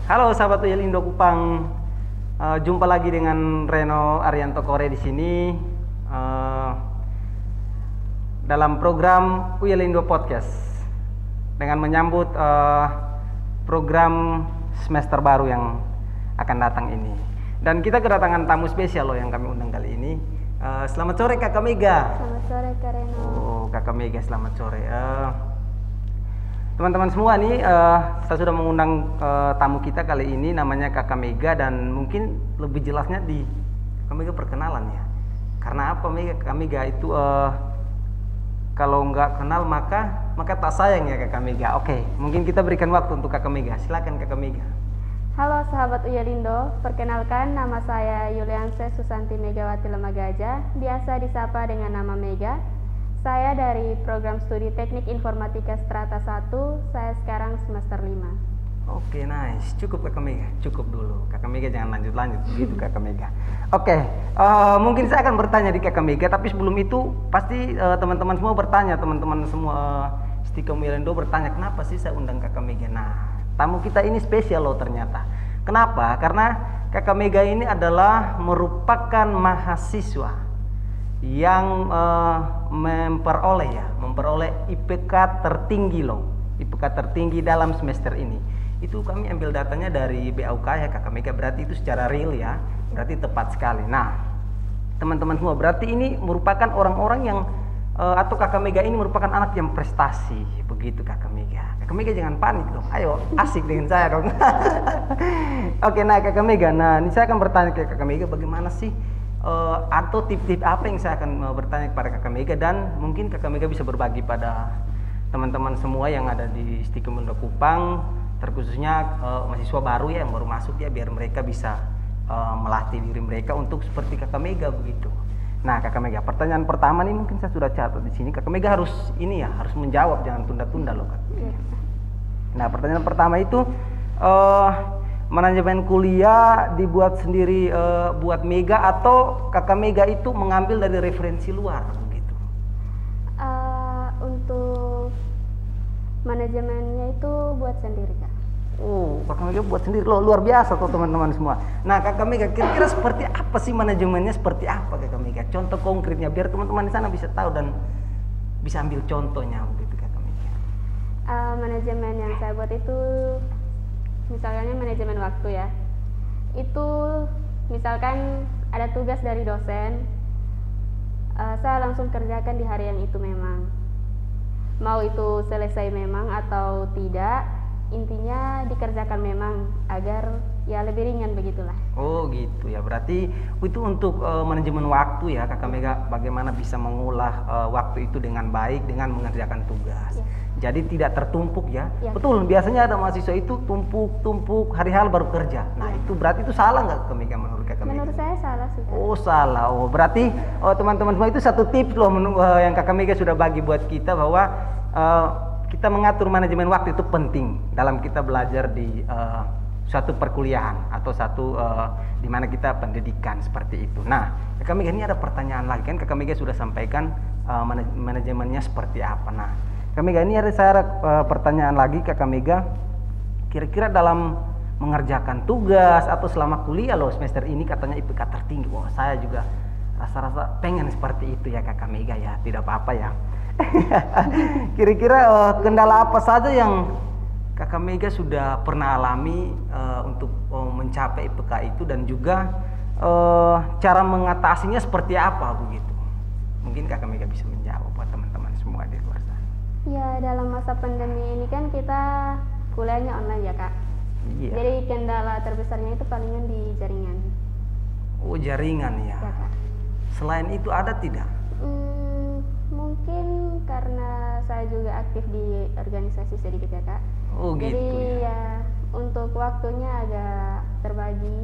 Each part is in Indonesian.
Halo sahabat UIL Indo Kupang, jumpa lagi dengan Reno Arianto Kore di sini dalam program UIL Indo Podcast dengan menyambut program semester baru yang akan datang ini. Dan kita kedatangan tamu spesial loh yang kami undang kali ini. Selamat sore Kakak Mega. Selamat sore Kak Reno. Oh Kakak Mega, selamat sore. Teman-teman semua nih, saya sudah mengundang tamu kita kali ini namanya Kakak Mega, dan mungkin lebih jelasnya di Kakak Mega perkenalan ya. Karena apa Kakak Mega itu kalau nggak kenal maka tak sayang ya Kakak Mega. Oke, mungkin kita berikan waktu untuk Kakak Mega. Silakan Kakak Mega. Halo sahabat UIL Indo, perkenalkan nama saya Yulianse Susanti Megawati Lemagaja, biasa disapa dengan nama Mega. Saya dari program studi Teknik Informatika Strata 1, saya sekarang semester 5. Oke, nice. Cukup Kakak Mega, cukup dulu. Kakak Mega jangan lanjut-lanjut begitu Kakak Mega. Oke, mungkin saya akan bertanya di Kakak Mega, tapi sebelum itu pasti teman-teman semua bertanya, teman-teman semua Stikom UIL Indo bertanya, kenapa sih saya undang Kakak Mega? Nah, tamu kita ini spesial loh ternyata. Kenapa? Karena Kakak Mega ini adalah merupakan mahasiswa yang memperoleh IPK tertinggi loh, IPK tertinggi dalam semester ini. Itu kami ambil datanya dari BAUK ya Kakak Mega, berarti itu secara real ya, berarti tepat sekali. Nah teman-teman semua, berarti ini merupakan orang-orang yang atau Kakak Mega ini merupakan anak yang prestasi, begitu Kakak Mega. Kakak Mega jangan panik dong, ayo asik dengan saya dong. Oke, nah Kakak Mega, nah ini saya akan bertanya ke Kakak Mega, bagaimana sih atau tip-tip apa yang saya akan bertanya kepada Kakak Mega, dan mungkin Kakak Mega bisa berbagi pada teman-teman semua yang ada di Stikom Indo Kupang, terkhususnya mahasiswa baru ya yang baru masuk ya, biar mereka bisa melatih diri mereka untuk seperti Kakak Mega begitu. Nah Kakak Mega, pertanyaan pertama nih mungkin saya sudah catat di sini. Kakak Mega harus ini ya, harus menjawab, jangan tunda-tunda loh Kak. Nah pertanyaan pertama itu manajemen kuliah dibuat sendiri buat Mega atau Kakak Mega itu mengambil dari referensi luar begitu? Untuk manajemennya itu buat sendiri Kak. Oh, Kakak Mega buat sendiri loh, luar biasa tuh teman-teman semua. Nah Kakak Mega, kira-kira seperti apa sih manajemennya, seperti apa Kakak Mega? Contoh konkretnya biar teman-teman di sana bisa tahu dan bisa ambil contohnya begitu Kakak Mega. Manajemen yang saya buat itu misalnya manajemen waktu ya, itu misalkan ada tugas dari dosen, saya langsung kerjakan di hari yang itu memang, mau itu selesai memang atau tidak, intinya dikerjakan memang agar ya lebih ringan begitulah. Oh gitu ya, berarti itu untuk manajemen waktu ya Kakak Mega, bagaimana bisa mengolah waktu itu dengan baik dengan mengerjakan tugas. Jadi tidak tertumpuk ya. Betul, biasanya ada mahasiswa itu tumpuk hari-hal baru kerja. Nah itu berarti itu salah nggak Kakak Mega menurut Kakak Mega? Menurut saya salah sih Kak. Oh salah, oh berarti teman-teman semua itu satu tips loh yang Kakak Mega sudah bagi buat kita, bahwa kita mengatur manajemen waktu itu penting dalam kita belajar di suatu perkuliahan atau satu di mana kita pendidikan seperti itu. Nah Kakak Mega, ini ada pertanyaan lagi kan, Kakak Mega sudah sampaikan manajemennya seperti apa. Nah Kakak Mega, ini ada saya pertanyaan lagi Kakak Mega, kira-kira dalam mengerjakan tugas atau selama kuliah loh semester ini katanya IPK tertinggi. Wah saya juga rasa-rasa pengen seperti itu ya Kakak Mega ya, tidak apa-apa ya. Kira-kira kendala apa saja yang Kakak Mega sudah pernah alami untuk mencapai IPK itu, dan juga cara mengatasinya seperti apa begitu? Mungkin Kakak Mega bisa menjawab buat teman-teman semua di luar sana. Ya dalam masa pandemi ini kan kita kuliahnya online ya Kak. Iya. Jadi kendala terbesarnya itu palingan di jaringan. Oh jaringan ya. Ya Kak. Selain itu ada tidak? Mungkin karena saya juga aktif di organisasi sedikit ya Kak. Oh gitu. Jadi ya untuk waktunya agak terbagi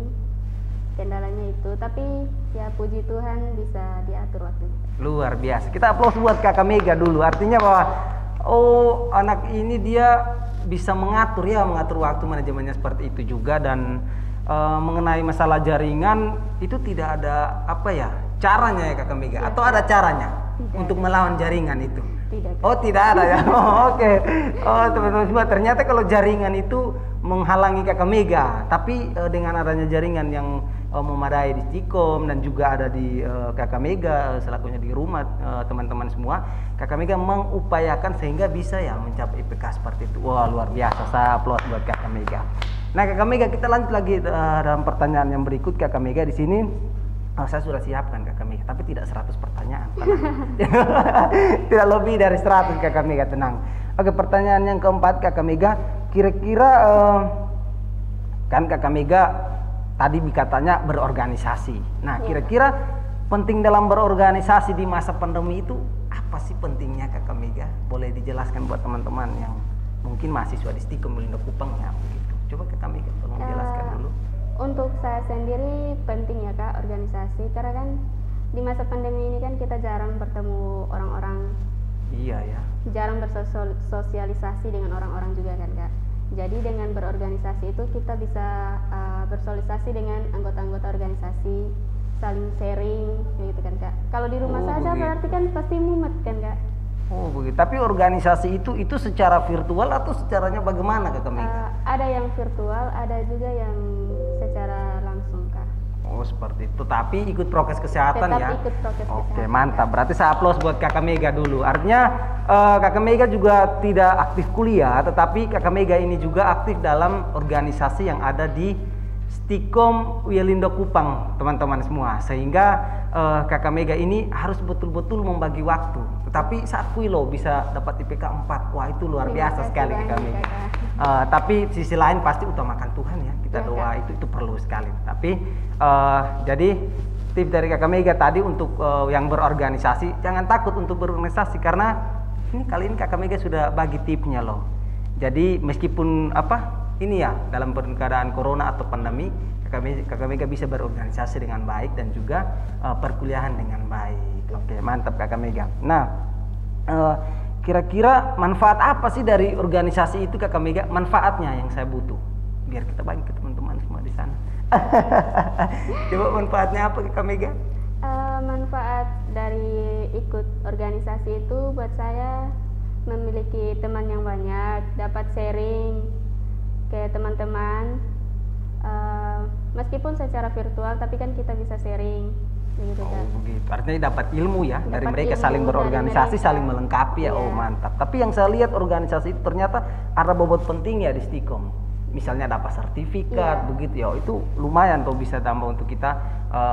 kendalanya itu, tapi ya puji Tuhan bisa diatur waktunya. Luar biasa. Kita aplaus buat Kakak Mega dulu. Artinya bahwa anak ini dia bisa mengatur waktu, manajemennya seperti itu juga. Dan mengenai masalah jaringan itu tidak ada caranya ya Kakak Mega, atau ada caranya untuk melawan jaringan itu? Tidak. Oh tidak ada ya. Oke. Oh teman-teman semua, ternyata kalau jaringan itu menghalangi Kakak Mega, tapi dengan adanya jaringan yang memadai di Stikom dan juga ada di Kakak Mega selakunya di rumah teman-teman semua, Kakak Mega mengupayakan sehingga bisa ya mencapai IPK seperti itu. Wah, luar biasa, saya aplaus buat Kakak Mega. Nah, Kakak Mega, kita lanjut lagi dalam pertanyaan yang berikut. Kakak Mega di sini saya sudah siapkan Kakak Mega, tapi tidak 100 pertanyaan. Tidak lebih dari 100 Kakak Mega, tenang. Oke, pertanyaan yang keempat Kakak Mega, kira-kira kan Kakak Mega tadi katanya berorganisasi. Nah, kira-kira penting dalam berorganisasi di masa pandemi itu apa sih pentingnya Kakak Mega? Boleh dijelaskan buat teman-teman yang mungkin mahasiswa di Stikom Melindo Kupang ya begitu. Coba Kakak Mega tolong jelaskan dulu. Untuk saya sendiri penting ya Kak organisasi, karena kan di masa pandemi ini kan kita jarang bertemu orang-orang. Iya ya. Jarang bersosialisasi dengan orang-orang juga kan Kak. Jadi dengan berorganisasi itu kita bisa bersosialisasi dengan anggota-anggota organisasi, saling sharing gitu kan Kak. Kalau di rumah saja berarti kan pasti mumet kan Kak. Oh begitu. Tapi organisasi itu secara virtual atau secaranya bagaimana Kakak Mega? Ada yang virtual, ada juga yang secara langsung Kak. Oh seperti itu. Tapi ikut prokes kesehatan ya. Ikut prokes kesehatan. Oke, mantap. Berarti saya aplaus buat Kakak Mega dulu. Artinya Kakak Mega juga tidak aktif kuliah, tetapi Kakak Mega ini juga aktif dalam organisasi yang ada di Stikom Melindo Kupang, teman-teman semua. Sehingga Kakak Mega ini harus betul-betul membagi waktu. Tetapi saat kuilo bisa dapat IPK 4. Wah, itu luar biasa sekali Kakak Mega. Tapi sisi lain pasti utamakan Tuhan ya. Kita doa itu perlu sekali. Tapi jadi tips dari Kakak Mega tadi untuk yang berorganisasi, jangan takut untuk berorganisasi karena kali ini Kakak Mega sudah bagi tipsnya loh. Jadi meskipun ini ya dalam keadaan corona atau pandemi, Kakak Mega bisa berorganisasi dengan baik dan juga perkuliahan dengan baik. Oke, mantap Kakak Mega. Nah, kira-kira manfaat apa sih dari organisasi itu Kakak Mega? Manfaatnya yang saya butuh, biar kita bagi ke teman-teman semua di sana. Coba manfaatnya apa Kakak Mega? Manfaat dari ikut organisasi itu buat saya memiliki teman yang banyak, dapat sharing ke teman-teman, meskipun secara virtual tapi kan kita bisa sharing begitu kan. Begitu. Artinya dapat ilmu ya dari mereka, saling berorganisasi, saling melengkapi ya. Oh mantap. Tapi yang saya lihat organisasi itu ternyata ada bobot penting ya di Stikom. Misalnya dapat sertifikat begitu ya. Itu lumayan tuh bisa tambah untuk kita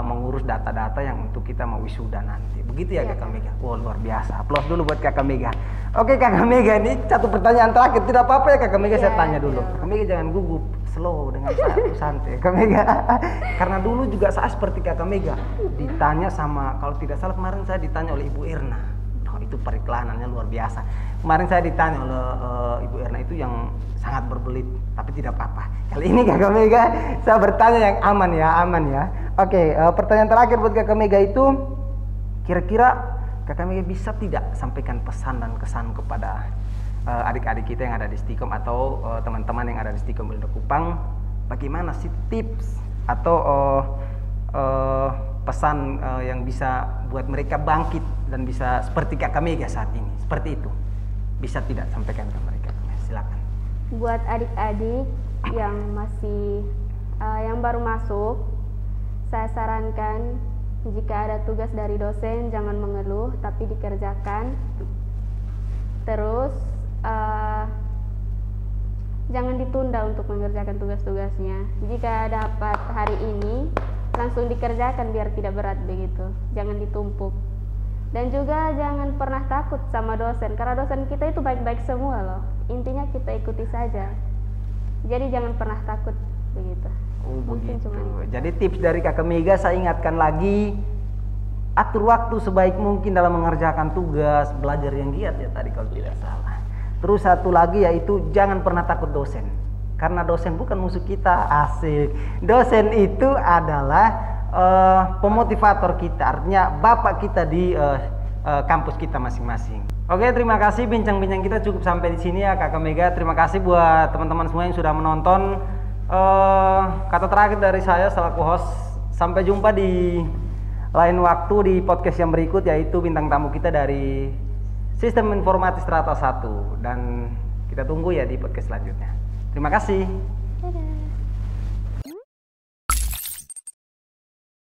mengurus data-data yang untuk kita mau wisuda nanti. Begitu ya Kakak Mega. Wow, luar biasa. Aplaus dulu buat Kakak Mega. Oke Kakak Mega, ini satu pertanyaan terakhir. Tidak apa-apa ya Kakak Mega, saya tanya dulu. Kakak Mega jangan gugup, slow dengan santai Kakak Mega. Karena dulu juga saya seperti Kakak Mega ditanya sama, kalau tidak salah kemarin saya ditanya oleh Ibu Irna. Itu periklanannya luar biasa. Kemarin saya ditanya oleh Ibu Erna itu yang sangat berbelit, tapi tidak apa-apa. Kali ini Kakak Mega saya bertanya yang aman ya. Oke, pertanyaan terakhir buat Kakak Mega itu, kira-kira Kakak Mega bisa tidak sampaikan pesan dan kesan kepada adik-adik kita yang ada di Stikom atau teman-teman yang ada di Stikom Melindo Kupang, bagaimana sih tips atau pesan yang bisa buat mereka bangkit dan bisa seperti Kakak Mega saat ini, seperti itu, bisa tidak sampaikan ke mereka? Silakan. Buat adik-adik yang masih yang baru masuk, saya sarankan jika ada tugas dari dosen jangan mengeluh tapi dikerjakan. Terus jangan ditunda untuk mengerjakan tugas-tugasnya. Jika dapat hari ini langsung dikerjakan biar tidak berat begitu, jangan ditumpuk. Dan juga jangan pernah takut sama dosen, karena dosen kita itu baik-baik semua loh. Intinya kita ikuti saja. Jadi jangan pernah takut begitu. Mungkin begitu. Jadi tips dari Kakak Mega saya ingatkan lagi, atur waktu sebaik mungkin dalam mengerjakan tugas, belajar yang giat ya tadi kalau tidak salah. Terus satu lagi yaitu jangan pernah takut dosen. Karena dosen bukan musuh kita, asik. Dosen itu adalah pemotivator kita, artinya bapak kita di kampus kita masing-masing. Oke, terima kasih bincang-bincang kita cukup sampai di sini ya Kakak Mega. Terima kasih buat teman-teman semua yang sudah menonton. Kata terakhir dari saya selaku host, sampai jumpa di lain waktu di podcast yang berikut, yaitu bintang tamu kita dari Sistem Informasi Strata 1, dan kita tunggu ya di podcast selanjutnya. Terima kasih. Dadah.